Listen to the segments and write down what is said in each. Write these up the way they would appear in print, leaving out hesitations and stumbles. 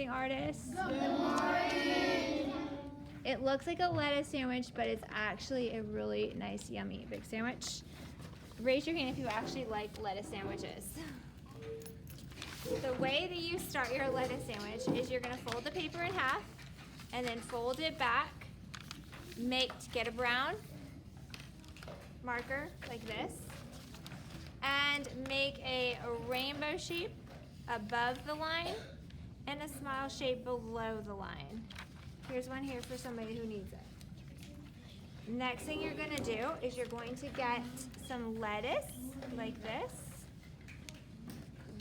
Artists. Good morning. It looks like a lettuce sandwich, but it's actually a really nice, yummy, big sandwich. Raise your hand if you actually like lettuce sandwiches. The way that you start your lettuce sandwich is you're going to fold the paper in half and then fold it back. Get a brown marker like this and make a rainbow shape above the line and a smile shape below the line. Here's one here for somebody who needs it. Next thing you're going to do is you're going to get some lettuce like this.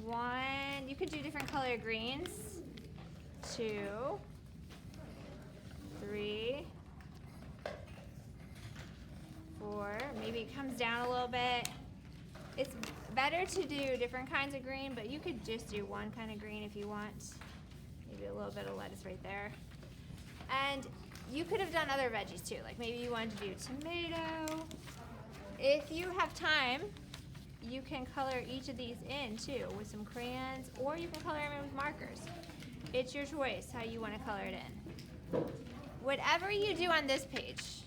One, you could do different color greens. 2, 3, 4. Maybe it comes down a little bit. It's better to do different kinds of green, but you could just do one kind of green if you want. Maybe a little bit of lettuce right there. And you could have done other veggies too, like maybe you wanted to do tomato. If you have time, you can color each of these in too with some crayons, or you can color them in with markers. It's your choice how you want to color it in. Whatever you do on this page,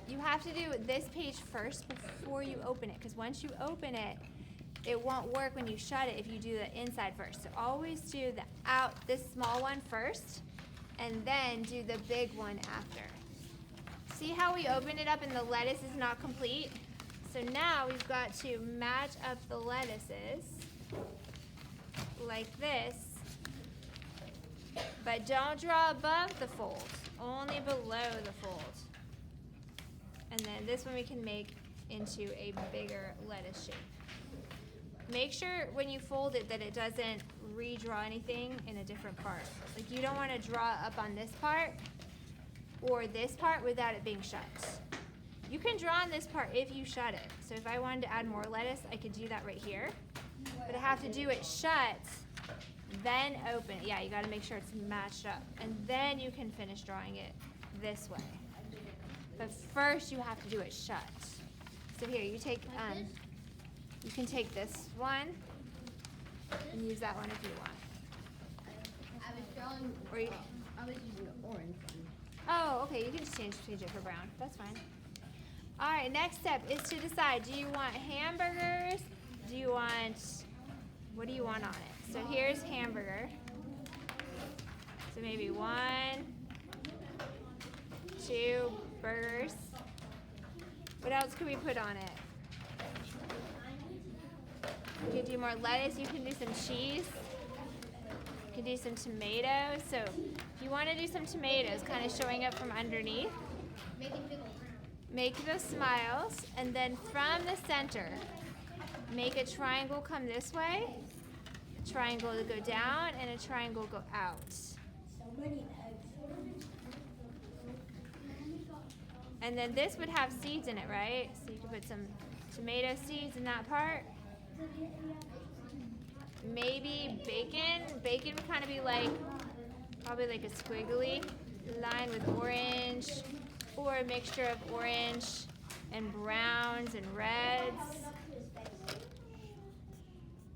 you have to do this page first before you open it, because once you open it, it won't work when you shut it if you do the inside first. So always do this small one first, and then do the big one after. See how we opened it up and the lettuce is not complete? So now we've got to match up the lettuces like this, but don't draw above the fold, only below the fold. And then this one we can make into a bigger lettuce shape. Make sure when you fold it that it doesn't redraw anything in a different part. Like you don't want to draw up on this part or this part without it being shut. You can draw on this part if you shut it. So if I wanted to add more lettuce, I could do that right here. But I have to do it shut, then open it. Yeah, you got to make sure it's matched up. And then you can finish drawing it this way. But first you have to do it shut. So here, you can take this one and use that one if you want. I was drawing, I was using the orange one. Oh, okay, you can just change it for brown. That's fine. All right, next step is to decide, do you want hamburgers? What do you want on it? So here's hamburger. So maybe 1, 2 burgers. What else could we put on it? You can do more lettuce. You can do some cheese. You can do some tomatoes. So if you want to do some tomatoes kind of showing up from underneath, make those smiles, and then from the center, make a triangle come this way, a triangle to go down, and a triangle go out. And then this would have seeds in it, right? So you could put some tomato seeds in that part. Maybe bacon. Bacon would kind of be probably like a squiggly line with orange, or a mixture of orange and browns and reds.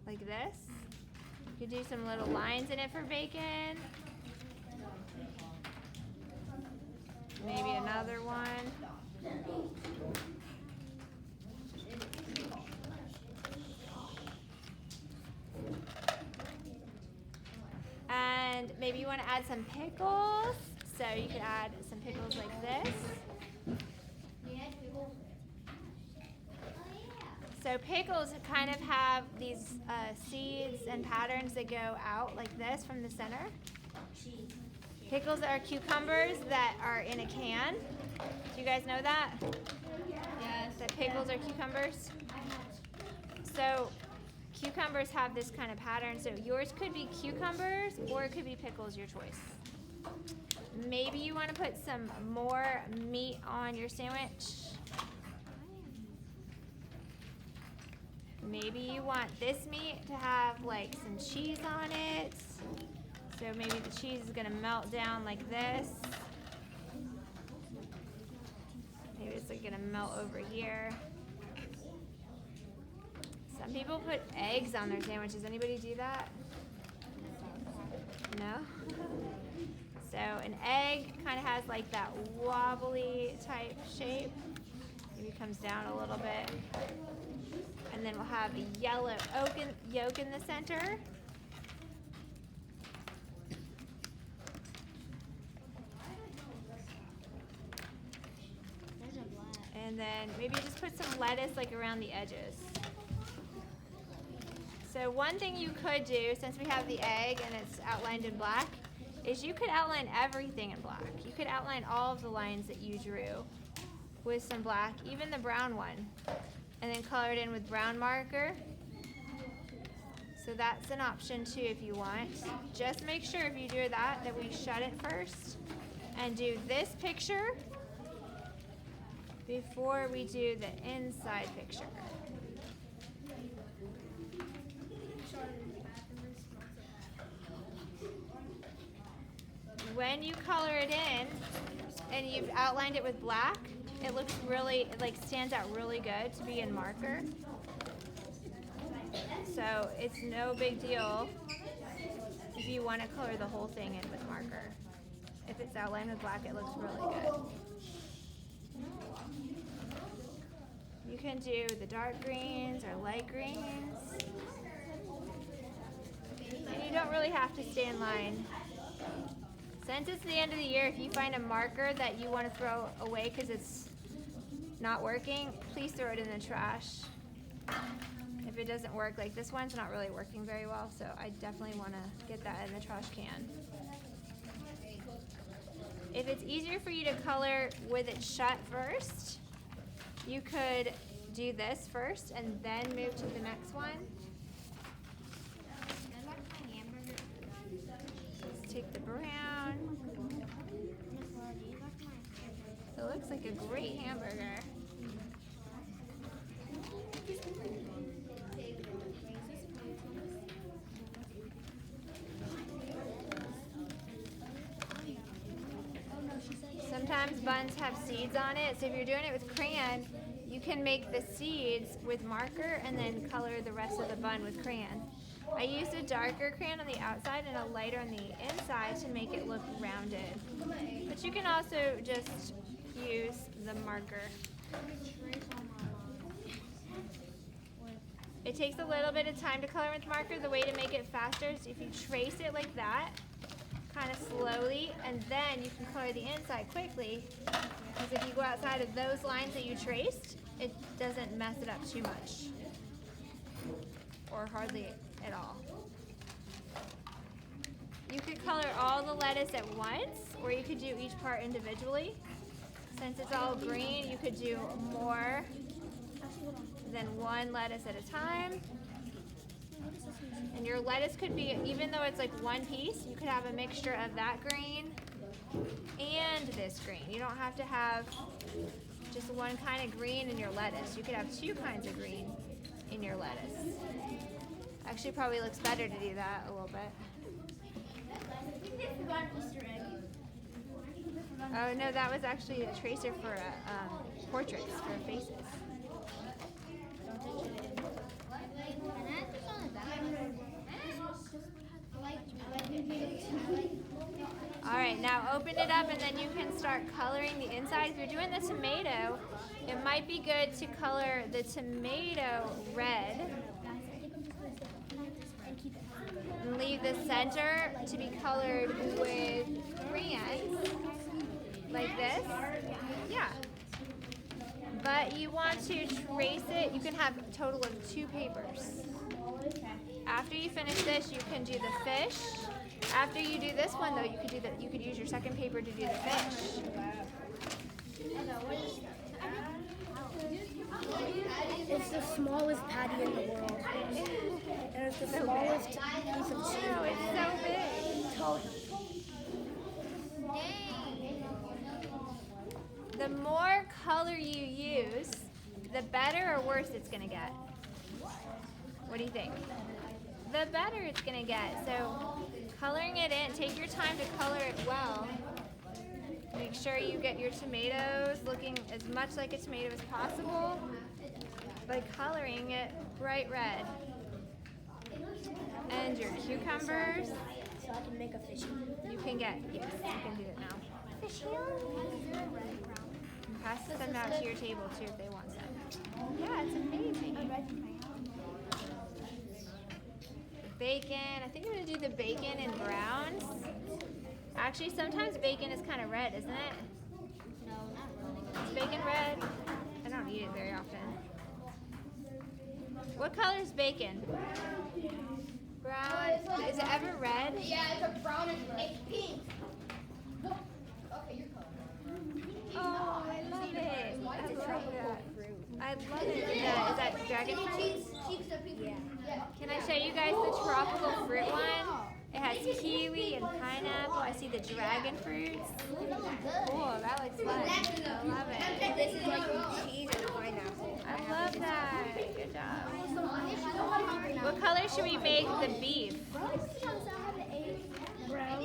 Like this. You could do some little lines in it for bacon. Maybe another one. And maybe you want to add some pickles. So you could add some pickles like this. So pickles kind of have these seeds and patterns that go out like this from the center. Pickles are cucumbers that are in a can. Do you guys know that? Yes. That pickles are cucumbers? So cucumbers have this kind of pattern. So yours could be cucumbers or it could be pickles, your choice. Maybe you want to put some more meat on your sandwich. Maybe you want this meat to have like some cheese on it. So maybe the cheese is going to melt down like this. Maybe it's going to melt over here. Some people put eggs on their sandwiches. Anybody do that? No? an egg kind of has like that wobbly type shape. Maybe comes down a little bit. And then we'll have a yellow yolk in the center. And then maybe just put some lettuce like around the edges. So one thing you could do, since we have the egg and it's outlined in black, is you could outline everything in black. You could outline all of the lines that you drew with some black, even the brown one, and then color it in with brown marker. So that's an option too if you want. Just make sure if you do that we shut it first and do this picture before we do the inside picture. When you color it in and you've outlined it with black, it looks really, it like stands out really good to be in marker. So it's no big deal if you want to color the whole thing in with marker. If it's outlined with black, it looks really good. You can do the dark greens or light greens. And you don't really have to stay in line. Since it's the end of the year, if you find a marker that you want to throw away because it's not working, please throw it in the trash. If it doesn't work, like this one's not really working very well, so I definitely want to get that in the trash can. If it's easier for you to color with it shut first, you could do this first and then move to the next one. Let's take the brown. It looks like a great hamburger. Sometimes buns have seeds on it, so if you're doing it with crayon, you can make the seeds with marker and then color the rest of the bun with crayon. I used a darker crayon on the outside and a lighter on the inside to make it look rounded. But you can also just use the marker. It takes a little bit of time to color with marker. The way to make it faster is if you trace it like that, kind of slowly, and then you can color the inside quickly. Because if you go outside of those lines that you traced, it doesn't mess it up too much. Or hardly at all. You could color all the lettuce at once, or you could do each part individually. Since it's all green, you could do more than one lettuce at a time. And your lettuce could be, even though it's like one piece, you could have a mixture of that green and this green. You don't have to have just one kind of green in your lettuce. You could have two kinds of green in your lettuce. Actually, probably looks better to do that a little bit. Oh no, that was actually a tracer for portraits, for faces. Alright, now open it up and then you can start coloring the inside. If you're doing the tomato, it might be good to color the tomato red and leave the center to be colored with crayons, like this. Yeah. But you want to trace it. You can have a total of 2 papers. After you finish this, you can do the fish. After you do this one, though, you could use your second paper to do the fish. It's the smallest patty in the world. And it's the smallest piece of cheese. Oh, it's so big. Totally. The more color you use, the better or worse it's going to get. What do you think? The better it's going to get. So coloring it in, take your time to color it well. Make sure you get your tomatoes looking as much like a tomato as possible by coloring it bright red. And your cucumbers. so I can make a fishy. You can get, yes, you can do it now. Pass them out to your table too if they want some. Yeah, it's amazing. Bacon. I think I'm gonna do the bacon and browns. Actually, sometimes bacon is kind of red, isn't it? No, not really. Is bacon red? I don't eat it very often. What color is bacon? Brown. Is it ever red? Yeah, it's a brown and it's pink. Okay, your color. Oh, I love it. I love that. I love it. Is that dragon fruit? Cheeks are pink. Yeah. Can I show you guys the tropical fruit one? It has kiwi and pineapple. I see the dragon fruits. Cool, that looks fun. I love it. This is like cheese and pineapple. I love that. Good job. What color should we make the beef? Brown.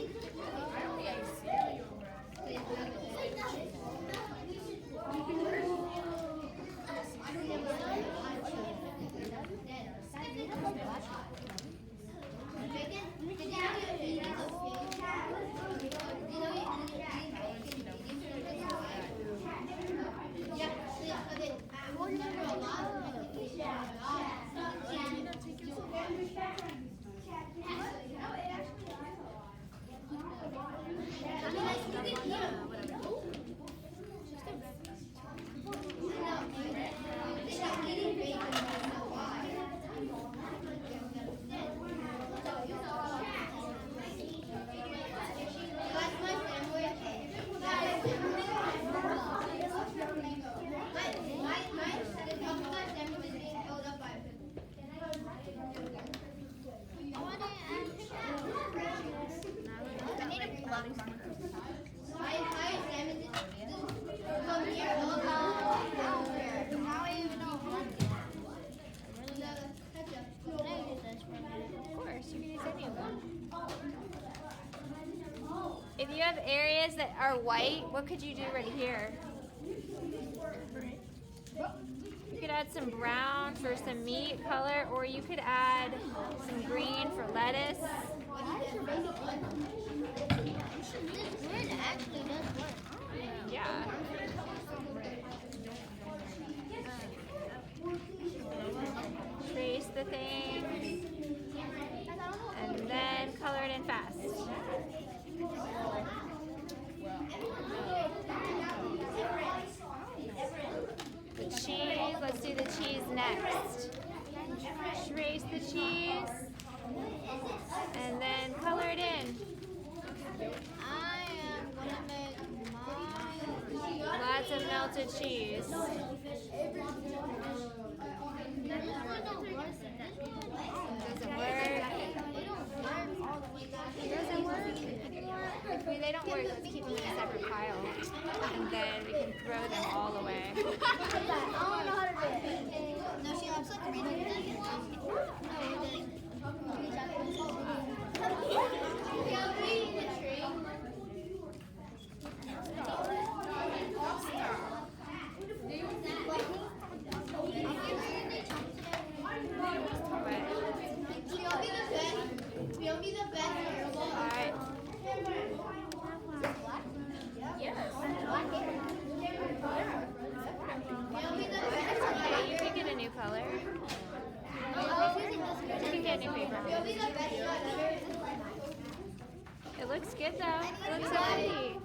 Of course, you can use any of them. If you have areas that are white, what could you do right here? You could add some brown for some meat color, or you could add some green for lettuce. This grid actually does work. Yeah. Trace the thing, and then color it in fast. The cheese, let's do the cheese next. Trace the cheese, and then color it in. I am gonna make mine. Lots of melted cheese. Doesn't work. Doesn't work. If they don't work, let's keep them in a separate pile, and then we can throw them all away. I don't know how to do it. No, she looks like a random. Alright. Okay, you can get a new color. You can get new paper. It looks good though. It looks so pretty.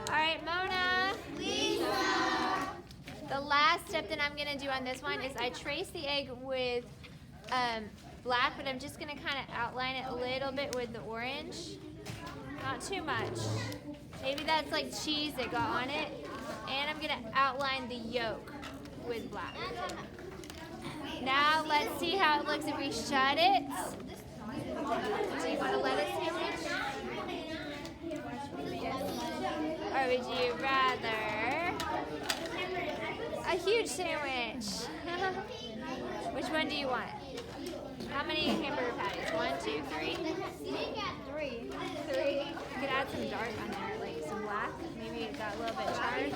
Alright, Mona. The last step that I'm going to do on this one is I trace the egg with black, but I'm just going to kind of outline it a little bit with the orange. Not too much. Maybe that's like cheese that got on it. And I'm going to outline the yolk with black. Now let's see how it looks if we shut it. Do you want a lettuce sandwich? Or would you rather a huge sandwich? Which one do you want? How many hamburger patties? 1, 2, 3? You got 3. 3. You could add some dark on there, like some black. Maybe it got a little bit charred.